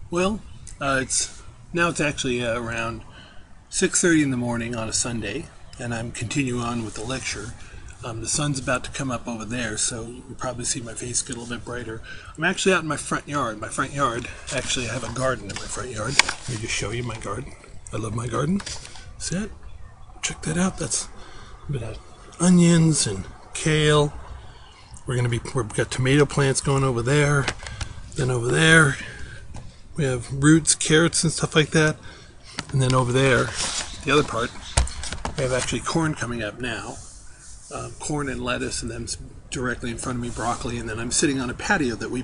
Well, it's actually around 6:30 in the morning on a Sunday, and I'm continuing on with the lecture. The sun's about to come up over there, so you'll probably see my face get a little bit brighter. I'm actually out in my front yard. Actually, I have a garden in my front yard. Let me just show you my garden. I love my garden. See it? Check that out. That's a bit of onions and kale. We've got tomato plants going over there. Then over there, we have roots, carrots, and stuff like that. And then over there, the other part, we have actually corn coming up now. Corn and lettuce, and then directly in front of me broccoli. And then I'm sitting on a patio that we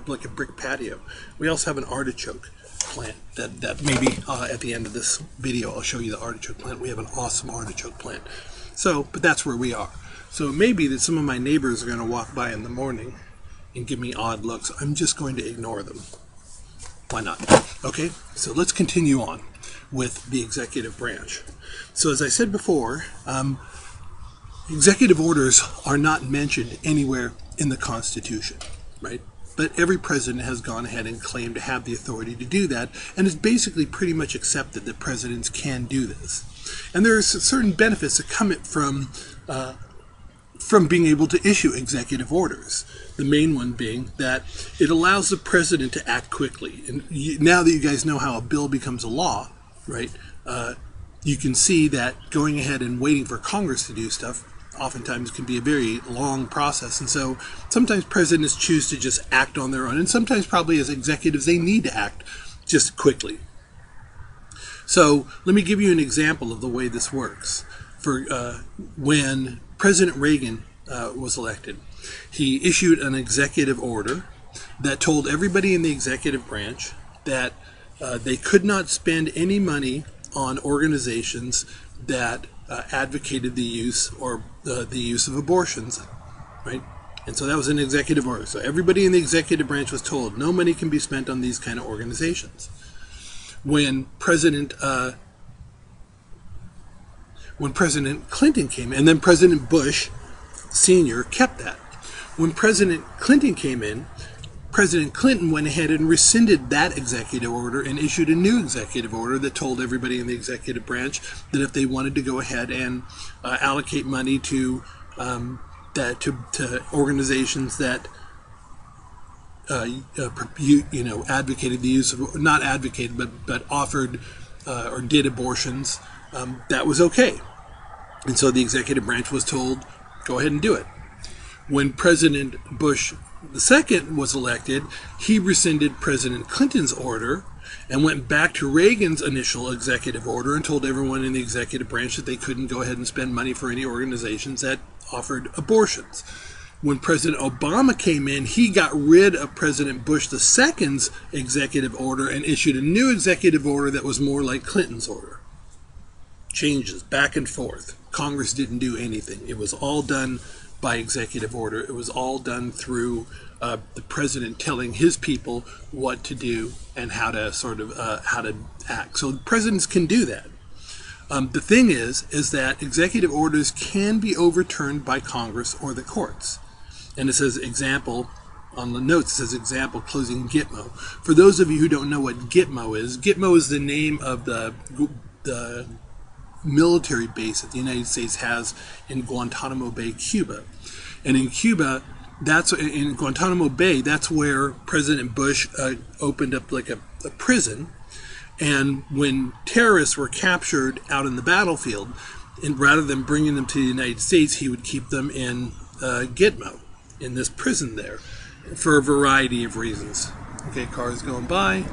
like a brick patio. We also have an artichoke plant that maybe at the end of this video I'll show you the artichoke plant. We have an awesome artichoke plant. But that's where we are. So it may be that some of my neighbors are going to walk by in the morning and give me odd looks. I'm just going to ignore them. Why not? Okay, so let's continue on with the executive branch. So as I said before, executive orders are not mentioned anywhere in the Constitution, right? But every president has gone ahead and claimed to have the authority to do that, and it's basically pretty much accepted that presidents can do this. And there are certain benefits that come from being able to issue executive orders. The main one being that it allows the president to act quickly. And now that you guys know how a bill becomes a law, right, you can see that going ahead and waiting for Congress to do stuff oftentimes can be a very long process. And so sometimes presidents choose to just act on their own. And sometimes probably as executives they need to act just quickly. So let me give you an example of the way this works. For when President Reagan was elected, he issued an executive order that told everybody in the executive branch that they could not spend any money on organizations that advocated the use of abortions, right? And so that was an executive order. So everybody in the executive branch was told no money can be spent on these kind of organizations. When President Clinton came in, and then President Bush Sr. kept that. When President Clinton came in, President Clinton went ahead and rescinded that executive order and issued a new executive order that told everybody in the executive branch that if they wanted to go ahead and allocate money to organizations that advocated the use of, not advocated, but offered or did abortions, that was okay. And so the executive branch was told, go ahead and do it. When President Bush II was elected, he rescinded President Clinton's order and went back to Reagan's initial executive order and told everyone in the executive branch that they couldn't go ahead and spend money for any organizations that offered abortions. When President Obama came in, he got rid of President Bush II's executive order and issued a new executive order that was more like Clinton's order. Changes back and forth. Congress didn't do anything. It was all done by executive order. It was all done through the president telling his people what to do and how to act. So presidents can do that. The thing is that executive orders can be overturned by Congress or the courts. And it says example on the notes. It says example closing Gitmo. For those of you who don't know what Gitmo is the name of the military base that the United States has in Guantanamo Bay, Cuba. And in Cuba, in Guantanamo Bay, that's where President Bush opened up like a prison. And when terrorists were captured out in the battlefield, and rather than bringing them to the United States, he would keep them in Gitmo, in this prison there, for a variety of reasons. Okay, cars going by.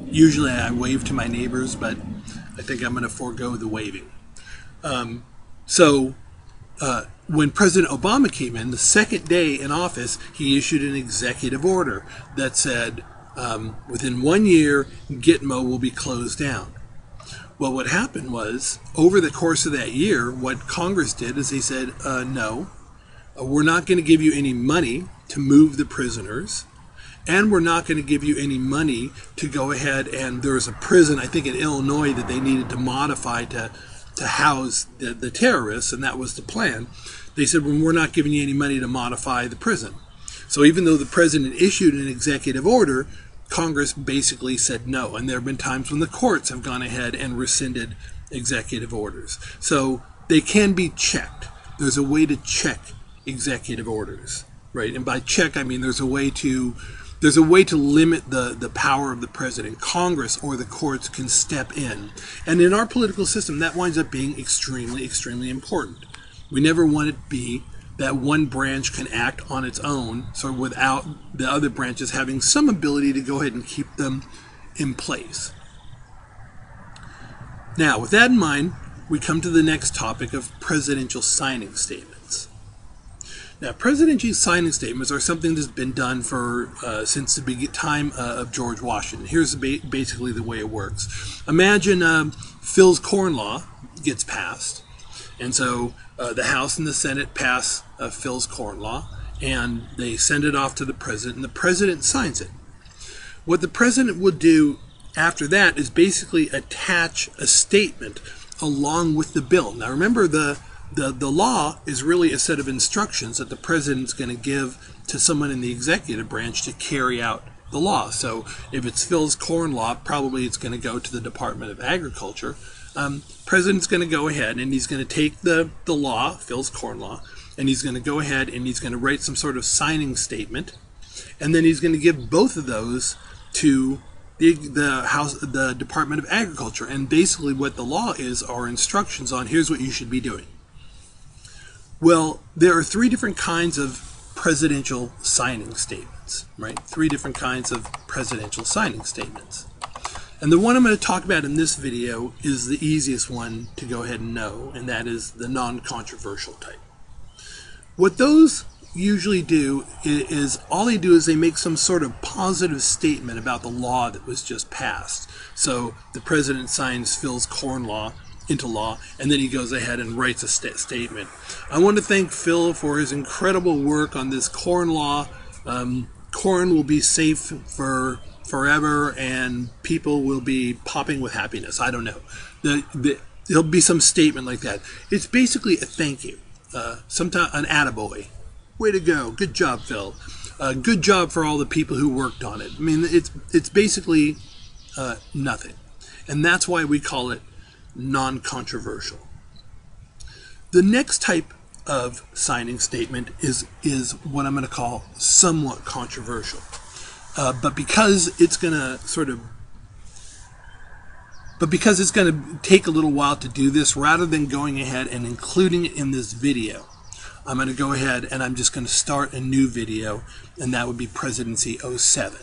Usually I wave to my neighbors, but I think I'm going to forego the waving. When President Obama came in, the second day in office, he issued an executive order that said, within 1 year, Gitmo will be closed down. Well, what happened was, over the course of that year, what Congress did is they said, no, we're not going to give you any money to move the prisoners, and we're not going to give you any money to go ahead and, there was a prison, I think in Illinois, that they needed to modify to house the terrorists, and that was the plan. They said, well, we're not giving you any money to modify the prison. So even though the president issued an executive order, Congress basically said no. And there have been times when the courts have gone ahead and rescinded executive orders. So they can be checked. There's a way to check executive orders, right? And by check, I mean there's a way to limit the power of the president. Congress or the courts can step in. And in our political system, that winds up being extremely, extremely important. We never want it to be that one branch can act on its own, so without the other branches having some ability to go ahead and keep them in place. Now, with that in mind, we come to the next topic of presidential signing statements. Now, presidential signing statements are something that's been done for since the time of George Washington. Here's basically the way it works. Imagine Phil's Corn Law gets passed, and so the House and the Senate pass Phil's Corn Law, and they send it off to the president, and the president signs it. What the president will do after that is basically attach a statement along with the bill. Now remember, the law is really a set of instructions that the president's going to give to someone in the executive branch to carry out the law. So if it's Phil's Corn Law, probably it's going to go to the Department of Agriculture. President's going to go ahead and he's going to take the law, Phil's Corn Law, and he's going to go ahead and he's going to write some sort of signing statement, and then he's going to give both of those to the Department of Agriculture. And basically what the law is are instructions on here's what you should be doing. Well, there are three different kinds of presidential signing statements, right? Three different kinds of presidential signing statements. And the one I'm going to talk about in this video is the easiest one to go ahead and know, and that is the non-controversial type. What those usually do is all they do is they make some sort of positive statement about the law that was just passed. So the president signs Phil's Corn Law into law, and then he goes ahead and writes a statement. I want to thank Phil for his incredible work on this corn law. Corn will be safe for forever, and people will be popping with happiness. I don't know. There'll be some statement like that. It's basically a thank you. Sometimes an attaboy. Way to go. Good job, Phil. Good job for all the people who worked on it. I mean, it's basically nothing. And that's why we call it non-controversial. The next type of signing statement is what I'm going to call somewhat controversial. But because it's going to take a little while to do this, rather than going ahead and including it in this video, I'm going to go ahead and I'm just going to start a new video, and that would be Presidency 07.